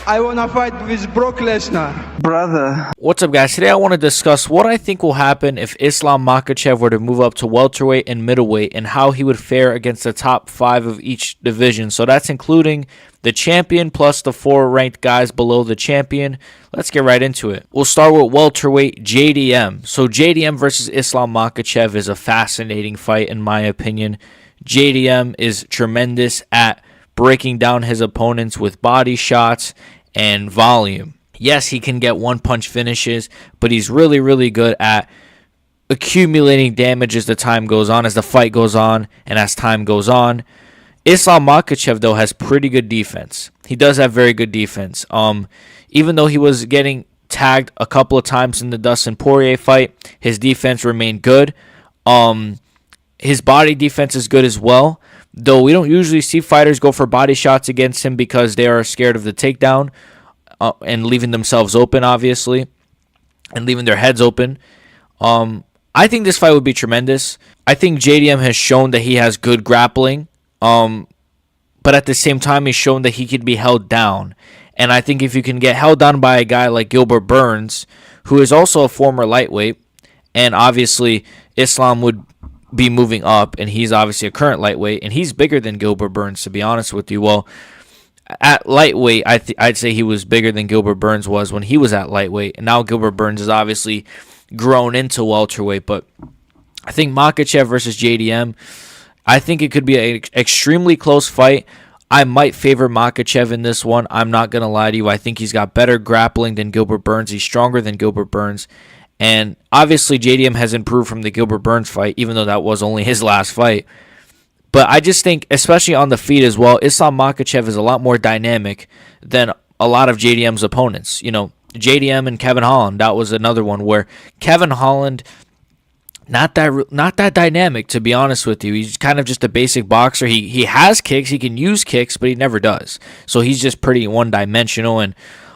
I wanna fight with Brock Lesnar. Brother. What's up, guys? Today I want to discuss what I think will happen if Islam Makhachev were to move up to welterweight and middleweight and how he would fare against the top 5 of each division. So that's including the champion plus the 4 ranked guys below the champion. Let's get right into it. We'll start with welterweight JDM. So JDM versus Islam Makhachev is a fascinating fight in my opinion. JDM is tremendous at breaking down his opponents with body shots and volume. Yes, he can get one-punch finishes, but he's really, really good at accumulating damage as the time goes on, as the fight goes on, and as time goes on. Islam Makhachev, though, has pretty good defense. He does have very good defense. Even though he was getting tagged a couple of times in the Dustin Poirier fight, his defense remained good. His body defense is good as well, though we don't usually see fighters go for body shots against him because they are scared of the takedown and leaving themselves open, obviously, and leaving their heads open. I think this fight would be tremendous. I think JDM has shown that he has good grappling, but at the same time, he's shown that he can be held down. And I think if you can get held down by a guy like Gilbert Burns, who is also a former lightweight, and obviously Islam would be moving up, and he's obviously a current lightweight, and he's bigger than Gilbert Burns, to be honest with you. Well, at lightweight, I'd say he was bigger than Gilbert Burns was when he was at lightweight, and now Gilbert Burns is obviously grown into welterweight. But I think Makhachev versus JDM, I think it could be an extremely close fight. I might favor Makhachev in this one. I'm not going to lie to you. I think he's got better grappling than Gilbert Burns. He's stronger than Gilbert Burns. And obviously, JDM has improved from the Gilbert Burns fight, even though that was only his last fight. But I just think, especially on the feet as well, Islam Makhachev is a lot more dynamic than a lot of JDM's opponents. You know, JDM and Kevin Holland, that was another one where Kevin Holland, not that dynamic, to be honest with you. He's kind of just a basic boxer. He has kicks, he can use kicks, but he never does. So he's just pretty one-dimensional, and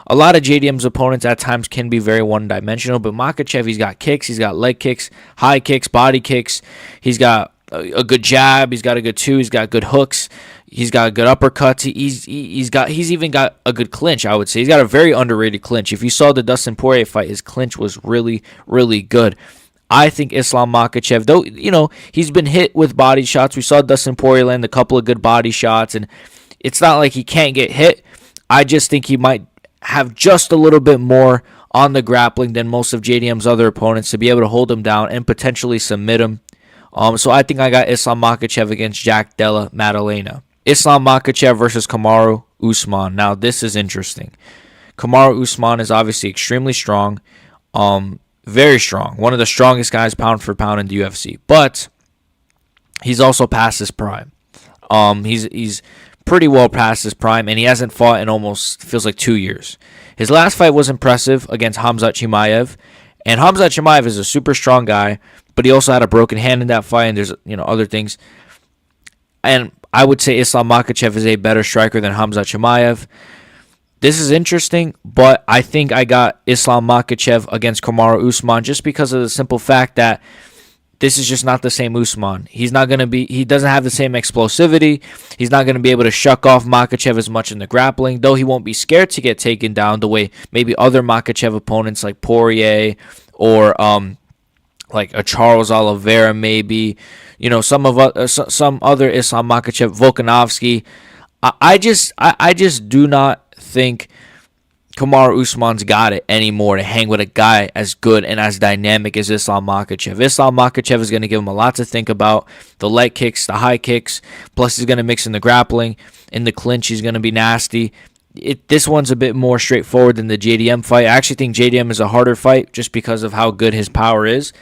a lot of JDM's opponents at times can be very one-dimensional, but Makhachev, he's got kicks, he's got leg kicks, high kicks, body kicks. He's got a good jab, he's got a good two, he's got good hooks, he's got good uppercuts. He's even got a good clinch, I would say. He's got a very underrated clinch. If you saw the Dustin Poirier fight, his clinch was really, really good. I think Islam Makhachev, though, you know, he's been hit with body shots. We saw Dustin Poirier land a couple of good body shots, and it's not like he can't get hit. I just think he might have just a little bit more on the grappling than most of JDM's other opponents to be able to hold him down and potentially submit him. So I think I got Islam Makhachev against Jack Della Maddalena. Islam Makhachev versus Kamaru Usman. Now, this is interesting. Kamaru Usman is obviously extremely strong, very strong. One of the strongest guys pound for pound in the UFC. But he's also past his prime. He's pretty well past his prime, and he hasn't fought in almost, feels like, 2 years. His last fight was impressive against Chimaev, and Chimaev is a super strong guy, but he also had a broken hand in that fight, and there's other things. And I would say Islam Makhachev is a better striker than Chimaev. This is interesting, but I think I got Islam Makhachev against Kamaru Usman just because of the simple fact that this is just not the same Usman. He doesn't have the same explosivity. He's not going to be able to shuck off Makhachev as much in the grappling, though he won't be scared to get taken down the way maybe other Makhachev opponents like Poirier or like a Charles Oliveira maybe. You know, some other Islam Makhachev, Volkanovski. I just do not think Kamaru Usman's got it anymore to hang with a guy as good and as dynamic as Islam Makhachev. Islam Makhachev is going to give him a lot to think about. The leg kicks, the high kicks, plus he's going to mix in the grappling. In the clinch, he's going to be nasty. This one's a bit more straightforward than the JDM fight. I actually think JDM is a harder fight just because of how good his power is.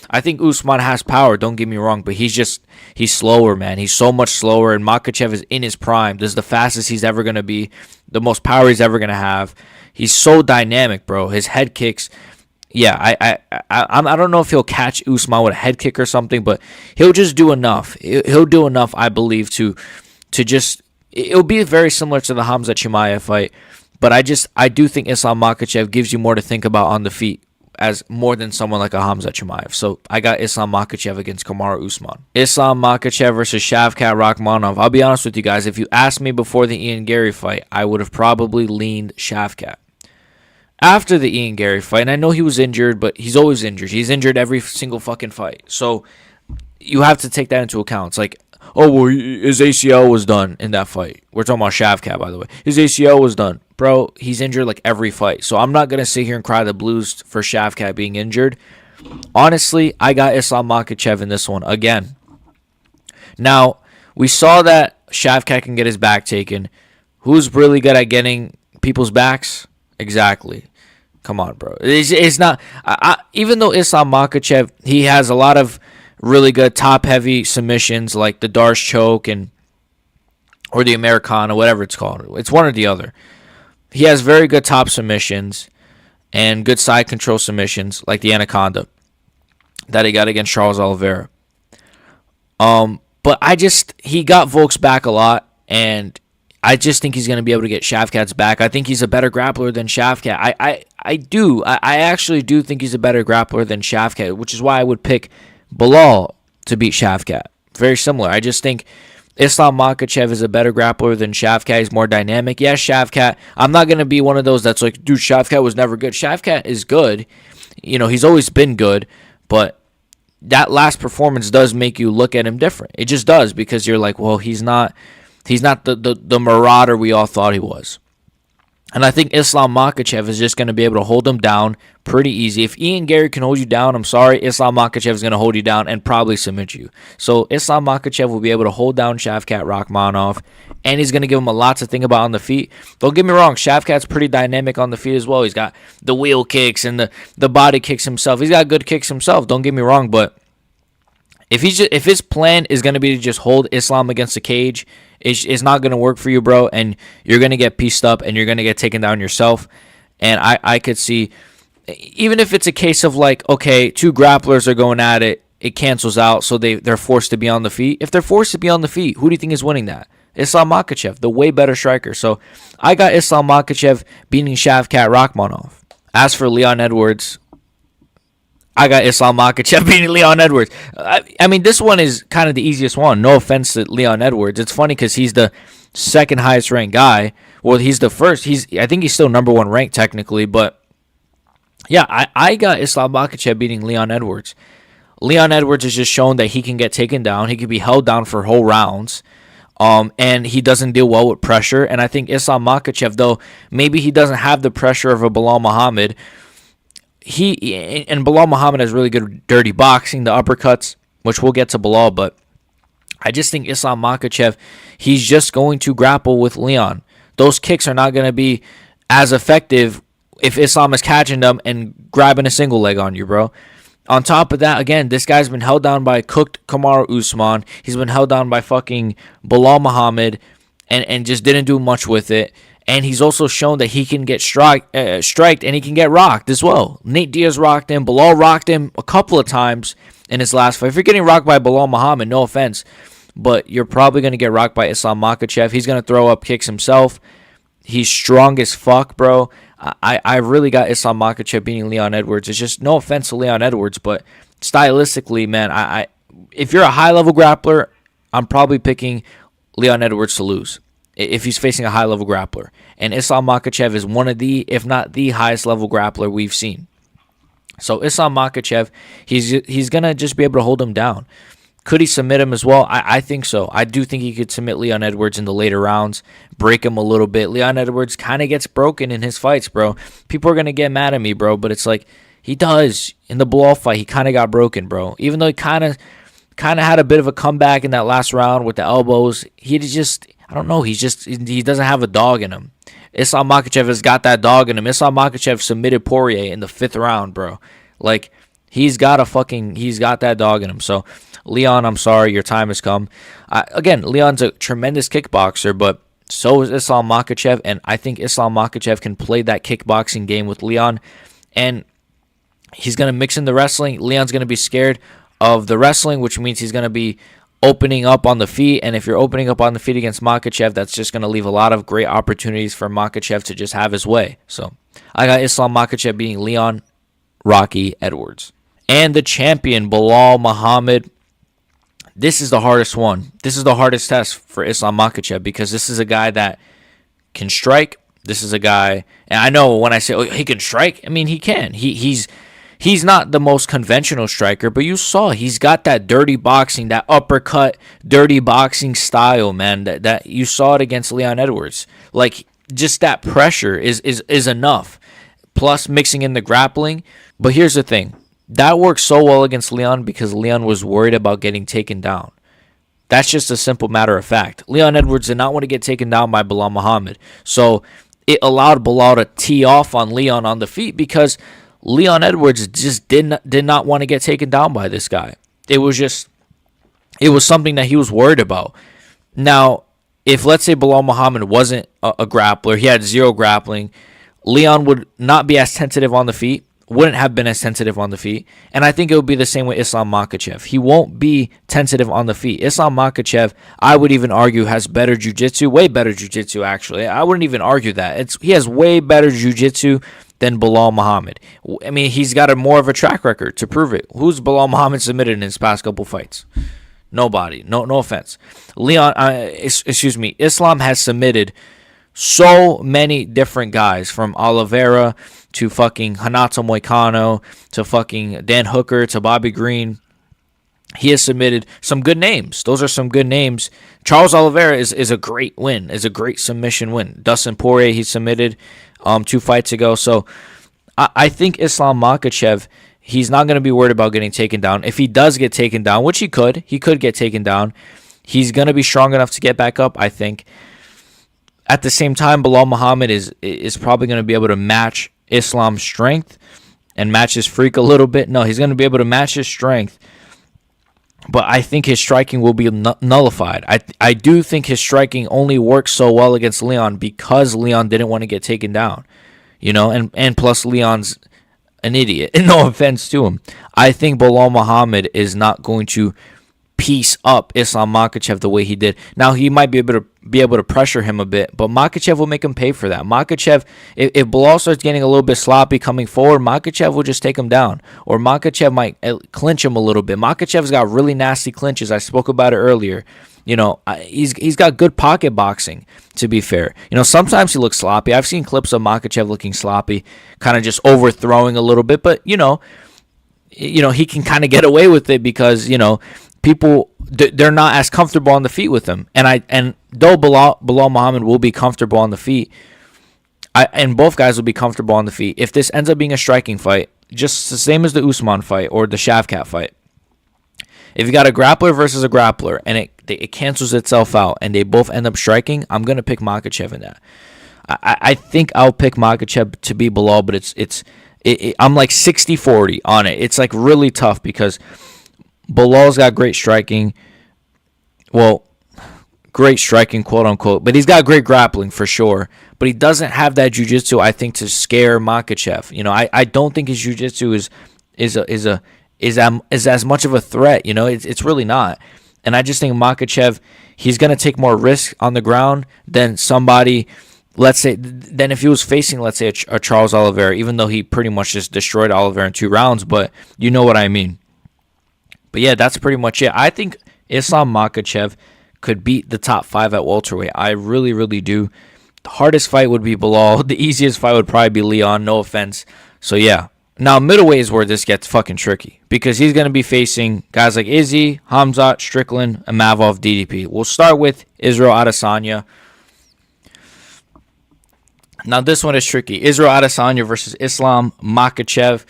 I think Usman has power, don't get me wrong, but he's slower, man. He's so much slower, and Makhachev is in his prime. This is the fastest he's ever going to be, the most power he's ever going to have. He's so dynamic, bro. His head kicks, yeah, I don't know if he'll catch Usman with a head kick or something, but he'll just do enough. He'll do enough, I believe, to just, it'll be very similar to the Chimaev fight, but I do think Islam Makhachev gives you more to think about on the feet as more than someone like a Hamza Chimaev. So I got Islam Makhachev against Kamaru Usman. Islam Makhachev versus Shavkat Rakhmonov. I'll be honest with you guys. If you asked me before the Ian Gary fight, I would have probably leaned Shavkat. After the Ian Gary fight, and I know he was injured, but he's always injured. He's injured every single fucking fight. So you have to take that into account. It's like, oh, well, his ACL was done in that fight. We're talking about Shavkat, by the way. His ACL was done. Bro, he's injured like every fight. So I'm not going to sit here and cry the blues for Shavkat being injured. Honestly, I got Islam Makhachev in this one again. Now, we saw that Shavkat can get his back taken. Who's really good at getting people's backs? Exactly. Come on, bro. It's not... even though Islam Makhachev, he has a lot of really good top-heavy submissions like the Darce choke or the Americana, whatever it's called. It's one or the other. He has very good top submissions and good side control submissions like the Anaconda that he got against Charles Oliveira. But he got Volk's back a lot, and I just think he's going to be able to get Shavkat's back. I think he's a better grappler than Shavkat. I actually do think he's a better grappler than Shavkat, which is why I would pick Bilal to beat Shavkat. Very similar. I just think Islam Makhachev is a better grappler than Shavkat. He's more dynamic. Yes, Shavkat. I'm not going to be one of those that's like, dude, Shavkat was never good. Shavkat is good. He's always been good. But that last performance does make you look at him different. It just does, because you're like, well, he's not the marauder we all thought he was. And I think Islam Makhachev is just going to be able to hold him down pretty easy. If Ian Gary can hold you down, I'm sorry, Islam Makhachev is going to hold you down and probably submit you. So Islam Makhachev will be able to hold down Shavkat Rakhmonov, and he's going to give him a lot to think about on the feet. Don't get me wrong, Shavkat's pretty dynamic on the feet as well. He's got the wheel kicks and the body kicks himself. He's got good kicks himself, don't get me wrong, but if his plan is going to be to just hold Islam against the cage, it's not going to work for you, bro, and you're going to get pieced up and you're going to get taken down yourself. And I could see, even if it's a case of like, okay, two grapplers are going at it, it cancels out, so they're forced to be on the feet. If they're forced to be on the feet, who do you think is winning that? Islam Makhachev, the way better striker. So I got Islam Makhachev beating Shavkat Rakhmonov. As for Leon Edwards, I got Islam Makhachev beating Leon Edwards. I mean, this one is kind of the easiest one. No offense to Leon Edwards. It's funny because he's the second highest ranked guy. Well, he's the first. I think he's still number one ranked technically. But yeah, I got Islam Makhachev beating Leon Edwards. Leon Edwards has just shown that he can get taken down. He can be held down for whole rounds. And he doesn't deal well with pressure. And I think Islam Makhachev, though, maybe he doesn't have the pressure of a Bilal Muhammad. And Bilal Muhammad has really good dirty boxing, the uppercuts, which we'll get to Bilal, but I just think Islam Makhachev, he's just going to grapple with Leon. Those kicks are not going to be as effective if Islam is catching them and grabbing a single leg on you, bro. On top of that, again, this guy's been held down by cooked Kamaru Usman. He's been held down by fucking Bilal Muhammad and just didn't do much with it. And he's also shown that he can get striked and he can get rocked as well. Nate Diaz rocked him. Bilal rocked him a couple of times in his last fight. If you're getting rocked by Bilal Muhammad, no offense, but you're probably going to get rocked by Islam Makhachev. He's going to throw up kicks himself. He's strong as fuck, bro. I really got Islam Makhachev beating Leon Edwards. It's just no offense to Leon Edwards, but stylistically, man, if you're a high-level grappler, I'm probably picking Leon Edwards to lose if he's facing a high-level grappler. And Islam Makhachev is one of the, if not the highest-level grappler we've seen. So Islam Makhachev, he's going to just be able to hold him down. Could he submit him as well? I think so. I do think he could submit Leon Edwards in the later rounds, break him a little bit. Leon Edwards kind of gets broken in his fights, bro. People are going to get mad at me, bro, but it's like he does. In the Bilal fight, he kind of got broken, bro. Even though he kind of had a bit of a comeback in that last round with the elbows, he just, I don't know, he doesn't have a dog in him. Islam Makhachev has got that dog in him. Islam Makhachev submitted Poirier in the 5th round, bro. Like, he's got that dog in him. So, Leon, I'm sorry, your time has come. Again, Leon's a tremendous kickboxer, but so is Islam Makhachev, and I think Islam Makhachev can play that kickboxing game with Leon, and he's going to mix in the wrestling. Leon's going to be scared of the wrestling, which means he's going to be opening up on the feet, and if you're opening up on the feet against Makhachev, that's just going to leave a lot of great opportunities for Makhachev to just have his way. So, I got Islam Makhachev beating Leon Rocky Edwards. And the champion, Belal Muhammad. This is the hardest one. This is the hardest test for Islam Makhachev because this is a guy that can strike. This is a guy, and I know when I say he can strike, I mean he can. He's not the most conventional striker, but you saw he's got that dirty boxing, that uppercut, dirty boxing style, man. That you saw it against Leon Edwards. Like just that pressure is enough. Plus mixing in the grappling. But here's the thing. That worked so well against Leon because Leon was worried about getting taken down. That's just a simple matter of fact. Leon Edwards did not want to get taken down by Belal Muhammad. So it allowed Belal to tee off on Leon on the feet because Leon Edwards just did not want to get taken down by this guy. It was something that he was worried about. Now, if let's say Belal Muhammad wasn't a grappler, he had zero grappling, Leon would not be as tentative on the feet, wouldn't have been as tentative on the feet, and I think it would be the same with Islam Makhachev. He won't be tentative on the feet. Islam Makhachev, I would even argue, has better jiu-jitsu, way better jiu-jitsu actually. I wouldn't even argue that. He has way better jiu-jitsu than Belal Muhammad. I mean, he's got more of a track record to prove it. Who's Belal Muhammad submitted in his past couple fights? Nobody. No offense. Islam has submitted so many different guys, from Oliveira to fucking Hanato Moicano to fucking Dan Hooker to Bobby Green. He has submitted some good names. Those are some good names. Charles Oliveira is a great win, is a great submission win. Dustin Poirier, he submitted 2 fights ago. So I think Islam Makhachev, he's not going to be worried about getting taken down. If he does get taken down, which he could get taken down, he's going to be strong enough to get back up, I think. At the same time, Belal Muhammad is probably going to be able to match Islam's strength and match his freak a little bit. No, he's going to be able to match his strength, but I think his striking will be nullified. I do think his striking only works so well against Leon because Leon didn't want to get taken down, and plus Leon's an idiot. No offense to him. I think Belal Muhammad is not going to piece up Islam Makhachev the way he did. Now, he might be able to pressure him a bit, but Makhachev will make him pay for that. Makhachev, if Belal starts getting a little bit sloppy coming forward, Makhachev will just take him down, or Makhachev might clinch him a little bit. Makhachev's got really nasty clinches. I spoke about it earlier. He's got good pocket boxing, to be fair. Sometimes he looks sloppy. I've seen clips of Makhachev looking sloppy, kind of just overthrowing a little bit, but he can kind of get away with it because people, they're not as comfortable on the feet with him. And though Belal Muhammad will be comfortable on the feet, and both guys will be comfortable on the feet, if this ends up being a striking fight, just the same as the Usman fight or the Shavkat fight, if you got a grappler versus a grappler and it cancels itself out and they both end up striking, I'm going to pick Makhachev in that. I think I'll pick Makhachev to be Belal, but I'm like 60-40 on it. It's like really tough because Belal's got great striking. Well, great striking, quote unquote, but he's got great grappling for sure. But he doesn't have that jiu-jitsu, I think, to scare Makhachev. I don't think his jiu-jitsu is as much of a threat. It's really not. And I just think Makhachev, he's gonna take more risk on the ground than somebody. Let's say, than if he was facing, let's say, a Charles Oliveira, even though he pretty much just destroyed Oliveira in 2 rounds. But you know what I mean. But yeah, that's pretty much it. I think Islam Makhachev could beat the top 5 at welterweight. I really, really do. The hardest fight would be Belal. The easiest fight would probably be Leon. No offense. So yeah. Now middleweight is where this gets fucking tricky because he's going to be facing guys like Izzy, Hamzat, Strickland, Imavov, DDP. We'll start with Israel Adesanya. Now this one is tricky. Israel Adesanya versus Islam Makhachev.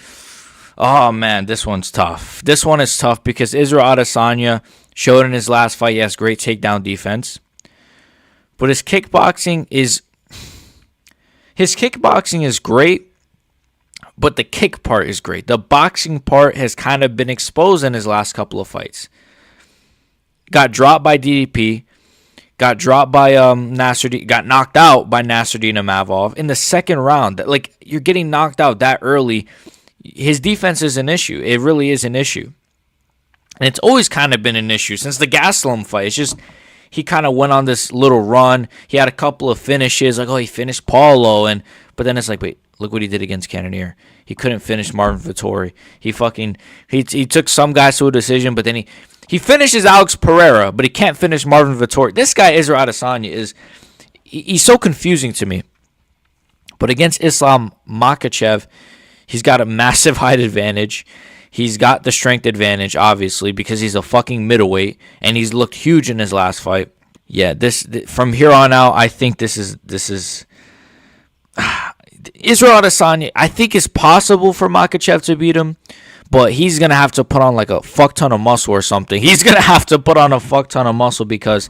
Oh, man, this one's tough. This one is tough because Israel Adesanya showed in his last fight he has great takedown defense. But his kickboxing is great, but the kick part is great. The boxing part has kind of been exposed in his last couple of fights. Got dropped by DDP. Got dropped by Nasruddin. Got knocked out by Nasruddin Imavov in the second round. Like, you're getting knocked out that early. His defense is an issue. It really is an issue. And it's always kind of been an issue since the Gastelum fight. It's just he kind of went on this little run. He had a couple of finishes. Like, he finished Paulo. But then it's like, wait, Look what he did against Cannonier. He couldn't finish Marvin Vettori. He took some guys to a decision, but then he finishes Alex Pereira, but he can't finish Marvin Vettori. This guy, Israel Adesanya, he's so confusing to me. But against Islam Makhachev, he's got a massive height advantage. He's got the strength advantage, obviously, because he's a fucking middleweight, and he's looked huge in his last fight. Yeah, from here on out, I think this is Israel Adesanya. I think it's possible for Makhachev to beat him, but he's gonna have to put on like a fuck ton of muscle or something. He's gonna have to put on a fuck ton of muscle because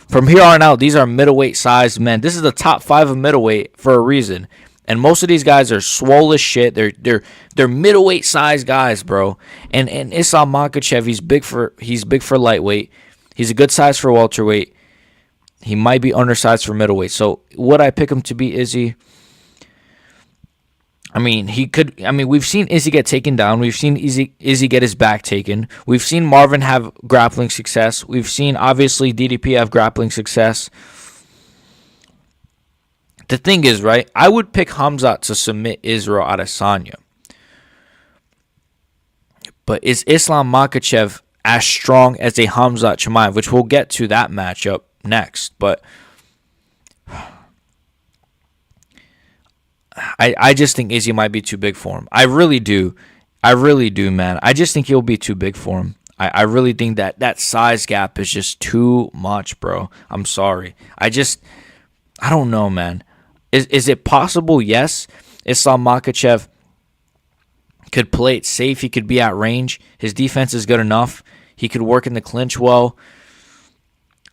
from here on out, these are middleweight sized men. This is the top 5 of middleweight for a reason. And most of these guys are swole as shit. They're middleweight sized guys, bro. And Islam Makhachev, he's big for lightweight. He's a good size for welterweight. He might be undersized for middleweight. So would I pick him to beat Izzy? I mean, we've seen Izzy get taken down. We've seen Izzy get his back taken. We've seen Marvin have grappling success. We've seen, obviously, DDP have grappling success. The thing is, right, I would pick Khamzat to submit Israel Adesanya. But is Islam Makhachev as strong as a Khamzat Chimaev, which we'll get to that matchup next. But I just think Izzy might be too big for him. I really do. I really do, man. I just think he'll be too big for him. I really think that size gap is just too much, bro. I'm sorry. I don't know, man. Is it possible? Yes. Islam Makhachev could play it safe. He could be at range. His defense is good enough. He could work in the clinch well.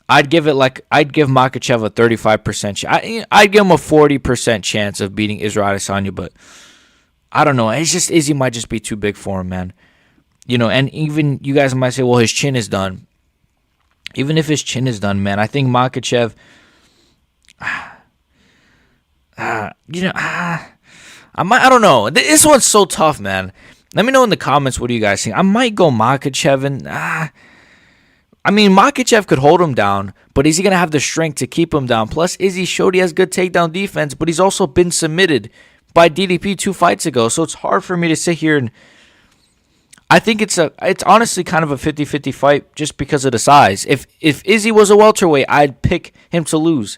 I'd give Makhachev a 35% chance. I'd give him a 40% chance of beating Israel Adesanya, but I don't know. It's just Izzy might just be too big for him, man. You know, and even you guys might say, well, his chin is done. Even if his chin is done, man, I think Makhachev, I don't know. This one's so tough, man. Let me know in the comments, what do you guys think? I might go Makhachev, and Makhachev could hold him down, but is he going to have the strength to keep him down? Plus, Izzy showed he has good takedown defense, but he's also been submitted by DDP 2 fights ago, so it's hard for me to sit here and I think it's honestly kind of a 50-50 fight just because of the size. If Izzy was a welterweight, I'd pick him to lose.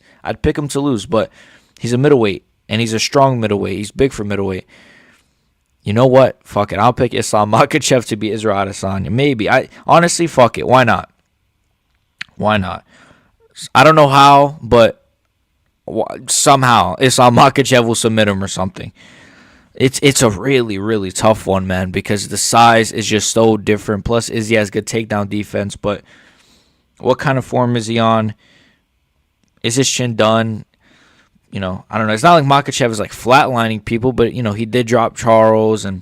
But he's a middleweight, and he's a strong middleweight. He's big for middleweight. You know what? Fuck it. I'll pick Islam Makhachev to beat Israel Adesanya. Maybe. Honestly, fuck it. Why not? I don't know how, but somehow Islam Makhachev will submit him or something. It's a really, really tough one, man, because the size is just so different. Plus, Izzy has good takedown defense, but what kind of form is he on? Is his chin done? You know, I don't know. It's not like Makhachev is like flatlining people, but, you know, he did drop Charles, and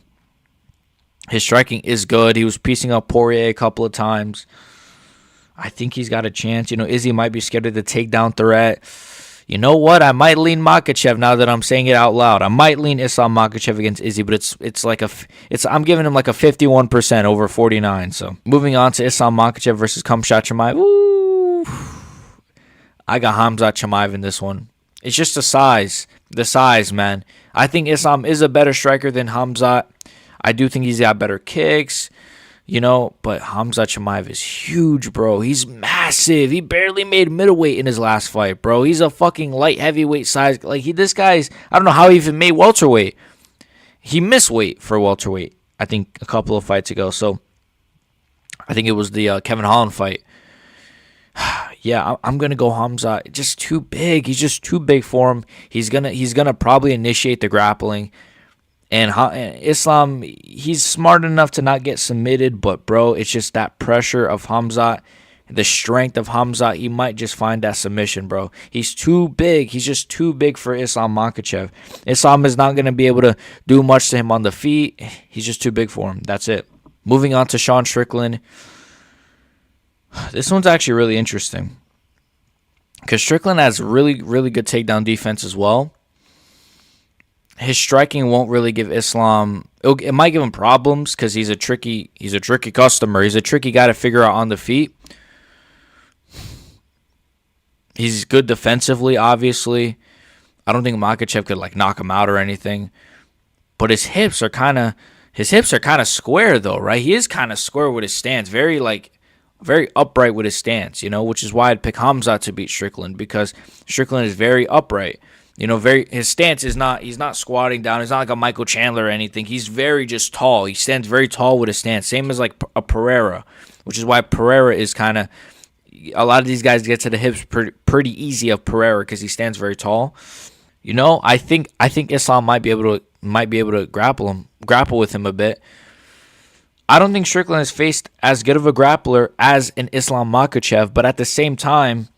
his striking is good. He was piecing up Poirier a couple of times. I think he's got a chance. You know, Izzy might be scared of the takedown threat. You know what? I might lean Makhachev now that I'm saying it out loud. I might lean Islam Makhachev against Izzy, but I'm giving him like a 51% over 49. So moving on to Islam Makhachev versus Khamzat Chimaev. Ooh, I got Khamzat Chimaev in this one. It's just the size, man. I think Islam is a better striker than Khamzat. I do think he's got better kicks. You know, but Khamzat Chimaev is huge, bro. He's massive. He barely made middleweight in his last fight, bro. He's a fucking light heavyweight size. Like, this guy's, I don't know how he even made welterweight. He missed weight for welterweight, I think, a couple of fights ago. So, I think it was the Kevin Holland fight. Yeah, I'm going to go Khamzat. Just too big. He's just too big for him. He's gonna probably initiate the grappling. And Islam, he's smart enough to not get submitted, but, bro, it's just that pressure of Khamzat, the strength of Khamzat. He might just find that submission, bro. He's too big. He's just too big for Islam Makhachev. Islam is not going to be able to do much to him on the feet. He's just too big for him. That's it. Moving on to Sean Strickland. This one's actually really interesting because Strickland has really, really good takedown defense as well. His striking won't really give Islam. It might give him problems because he's a tricky customer. He's a tricky guy to figure out on the feet. He's good defensively, obviously. I don't think Makhachev could like knock him out or anything. but his hips are kind of square though, right? He is kind of square with his stance, very upright with his stance, which is why I'd pick Hamzat to beat Strickland, because Strickland is very upright. His stance is not, he's not squatting down. He's not like a Michael Chandler or anything. He's very just tall. He stands very tall with his stance. Same as like a Pereira, which is why Pereira is kind of, a lot of these guys get to the hips pretty easy of Pereira because he stands very tall. I think Islam might be able to grapple with him a bit. I don't think Strickland has faced as good of a grappler as an Islam Makhachev, but at the same time,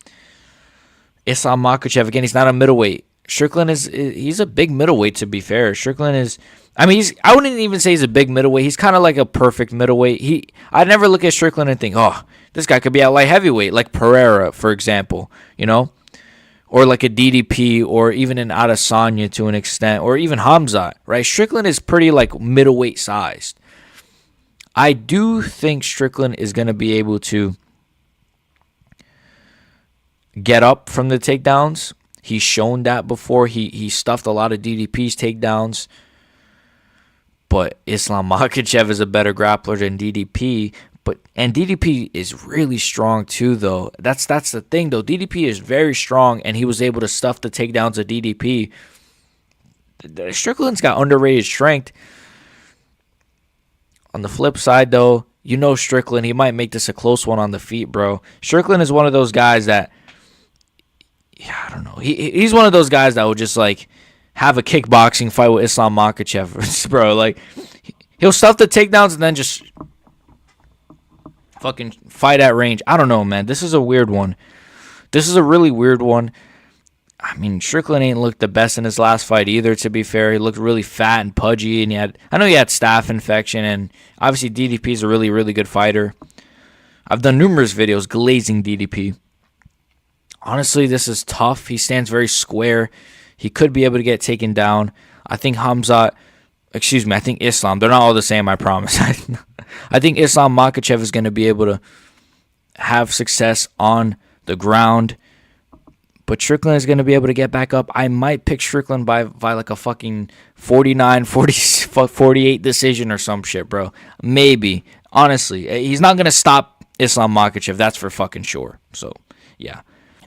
Islam Makhachev, again, he's not a middleweight. Strickland he's a big middleweight, to be fair. Strickland is, I wouldn't even say he's a big middleweight. He's kind of like a perfect middleweight. I never look at Strickland and think, oh, this guy could be at light heavyweight, like Pereira, for example, or like a DDP, or even an Adesanya to an extent, or even Hamzat, right? Strickland is pretty like middleweight sized. I do think Strickland is going to be able to get up from the takedowns. He's shown that before. He stuffed a lot of DDP's takedowns. But Islam Makhachev is a better grappler than DDP. And DDP is really strong too, though. That's the thing, though. DDP is very strong, and he was able to stuff the takedowns of DDP. Strickland's got underrated strength. On the flip side, though, Strickland, he might make this a close one on the feet, bro. Strickland is one of those guys that, I don't know. He's one of those guys that will just like have a kickboxing fight with Islam Makhachev, bro. Like, he'll stuff the takedowns and then just fucking fight at range. I don't know, man. This is a weird one. This is a really weird one. Strickland ain't looked the best in his last fight either, to be fair. He looked really fat and pudgy, and I know he had staph infection, and obviously DDP is a really, really good fighter. I've done numerous videos glazing DDP. Honestly, this is tough. He stands very square. He could be able to get taken down. I think Islam, they're not all the same, I promise. I think Islam Makhachev is going to be able to have success on the ground, but Strickland is going to be able to get back up. I might pick Strickland by like a fucking 48 decision or some shit, bro. Maybe. Honestly, he's not going to stop Islam Makhachev. That's for fucking sure. So, yeah.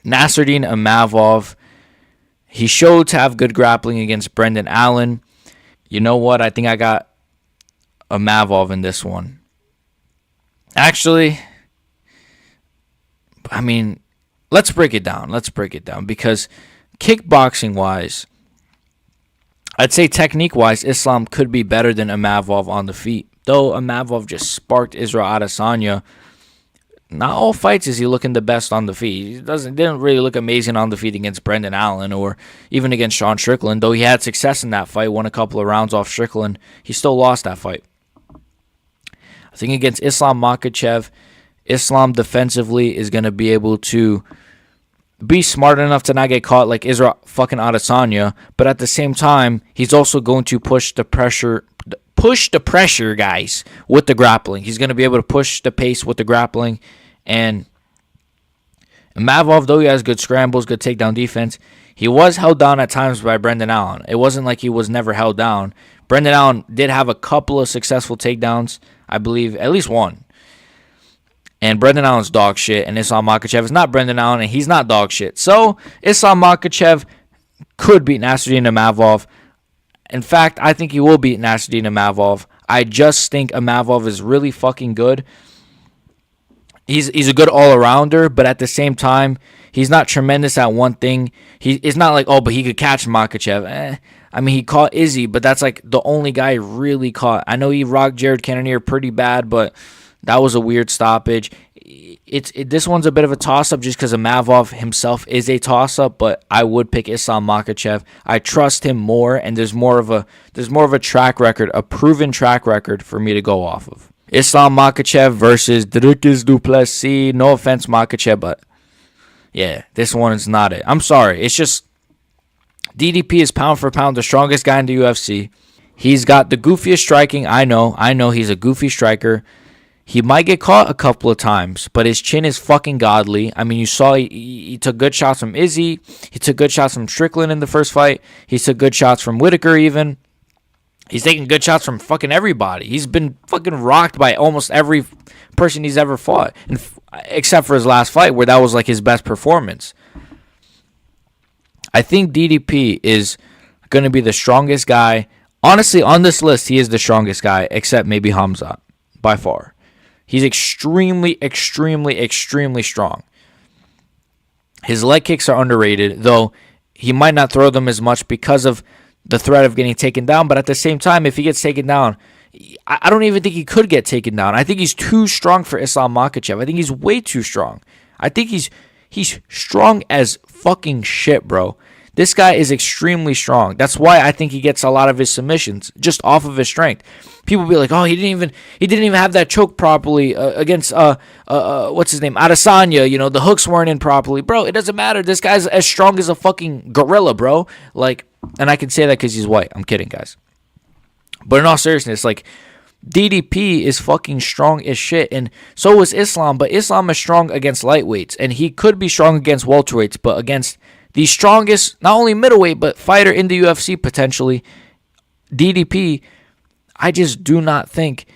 Nasruddin Imavov. He showed to have good grappling against Brendan Allen. You know what? I think I got Imavov in this one. Actually, let's break it down. Because kickboxing-wise, I'd say technique-wise, Islam could be better than Imavov on the feet. Though Imavov just sparked Israel Adesanya. Not all fights is he looking the best on the feet. He didn't really look amazing on the feet against Brendan Allen or even against Sean Strickland. Though he had success in that fight, won a couple of rounds off Strickland, he still lost that fight. I think against Islam Makhachev, Islam defensively is going to be able to be smart enough to not get caught like Israel fucking Adesanya, but at the same time, he's also going to push the pressure, guys, with the grappling. He's going to be able to push the pace with the grappling. And Imavov, though he has good scrambles, good takedown defense, he was held down at times by Brendan Allen. It wasn't like he was never held down. Brendan Allen did have a couple of successful takedowns, I believe, at least one. And Brendan Allen's dog shit, and Islam Makhachev is not Brendan Allen, and he's not dog shit. So, Islam Makhachev could beat Nasruddin Imavov. In fact, I think he will beat Nasruddin Imavov. I just think Imavov is really fucking good. He's a good all-arounder, but at the same time, he's not tremendous at one thing. It's not like, but he could catch Makhachev. He caught Izzy, but that's like the only guy he really caught. I know he rocked Jared Cannonier pretty bad, but that was a weird stoppage. This one's a bit of a toss-up just because Imavov himself is a toss-up, but I would pick Islam Makhachev. I trust him more, and there's more of a track record, a proven track record for me to go off of. Islam Makhachev versus Dricus du Plessis. No offense, Makhachev, but yeah, this one is not it. I'm sorry. It's just DDP is pound for pound the strongest guy in the UFC. He's got the goofiest striking. I know he's a goofy striker. He might get caught a couple of times, but his chin is fucking godly. You saw he took good shots from Izzy. He took good shots from Strickland in the first fight. He took good shots from Whitaker even. He's taking good shots from fucking everybody. He's been fucking rocked by almost every person he's ever fought, except for his last fight where that was like his best performance. I think DDP is going to be the strongest guy. Honestly, on this list, he is the strongest guy, except maybe Hamzat, by far. He's extremely, extremely, extremely strong. His leg kicks are underrated, though he might not throw them as much because of the threat of getting taken down. But at the same time, if he gets taken down, I don't even think he could get taken down. I think he's too strong for Islam Makhachev. I think he's way too strong. I think he's strong as fucking shit, bro. This guy is extremely strong. That's why I think he gets a lot of his submissions just off of his strength. People be like, "Oh, he didn't even have that choke properly against what's his name, Adesanya. You know, the hooks weren't in properly, bro. It doesn't matter. This guy's as strong as a fucking gorilla, bro. Like, and I can say that because he's white. I'm kidding, guys. But in all seriousness, like, DDP is fucking strong as shit, and so is Islam. But Islam is strong against lightweights, and he could be strong against welterweights, but against the strongest, not only middleweight, but fighter in the UFC potentially, DDP, I just do not think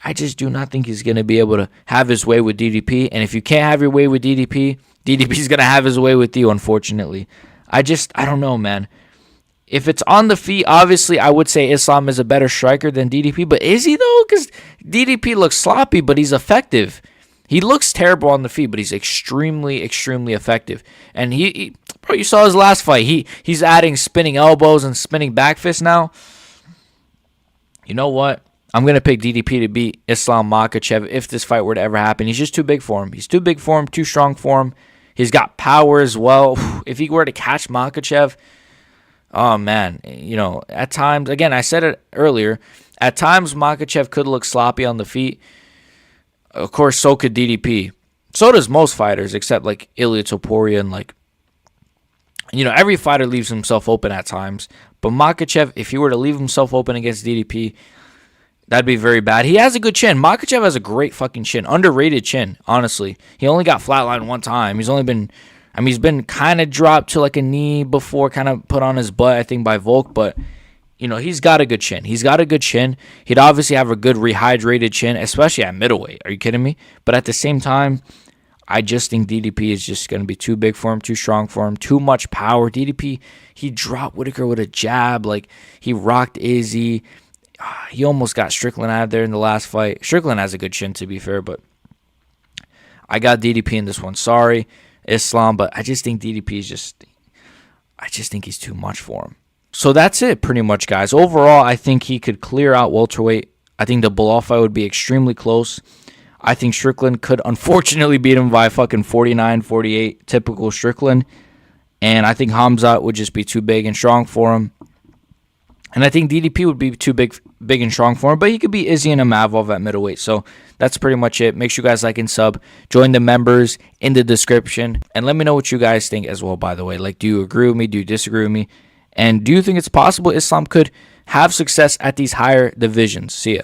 he's going to be able to have his way with DDP. And if you can't have your way with DDP, DDP's going to have his way with you, unfortunately. I don't know, man. If it's on the feet, obviously I would say Islam is a better striker than DDP. But is he, though? Because DDP looks sloppy, but he's effective. He looks terrible on the feet, but he's extremely, extremely effective. And bro, you saw his last fight. He's adding spinning elbows and spinning back fists now. You know what? I'm going to pick DDP to beat Islam Makhachev if this fight were to ever happen. He's just too big for him. He's too big for him, too strong for him. He's got power as well. If he were to catch Makhachev, oh, man. You know, at times, again, I said it earlier, at times Makhachev could look sloppy on the feet. Of course, so could DDP. So does most fighters, except like Ilia Topuria and like, you know, every fighter leaves himself open at times. But Makhachev, if he were to leave himself open against DDP, that'd be very bad. He has a good chin. Makhachev has a great fucking chin. Underrated chin, honestly. He only got flatlined one time. He's been kind of dropped to like a knee before, kind of put on his butt, I think, by Volk, but you know, he's got a good chin. He'd obviously have a good rehydrated chin, especially at middleweight. Are you kidding me? But at the same time, I just think DDP is just going to be too big for him, too strong for him, too much power. DDP, he dropped Whitaker with a jab. Like, he rocked Izzy. He almost got Strickland out of there in the last fight. Strickland has a good chin, to be fair, but I got DDP in this one. Sorry, Islam, but I just think DDP is I just think he's too much for him. So that's it pretty much, guys. Overall, I think he could clear out welterweight. I think the Bilal fight would be extremely close. I think Strickland could unfortunately beat him by fucking 49-48, typical Strickland. And I think Hamzat would just be too big and strong for him. And I think DDP would be too big and strong for him. But he could beat Izzy and Imavov at middleweight. So that's pretty much it. Make sure you guys like and sub. Join the members in the description. And let me know what you guys think as well, by the way. Like, do you agree with me? Do you disagree with me? And do you think it's possible Islam could have success at these higher divisions? See ya.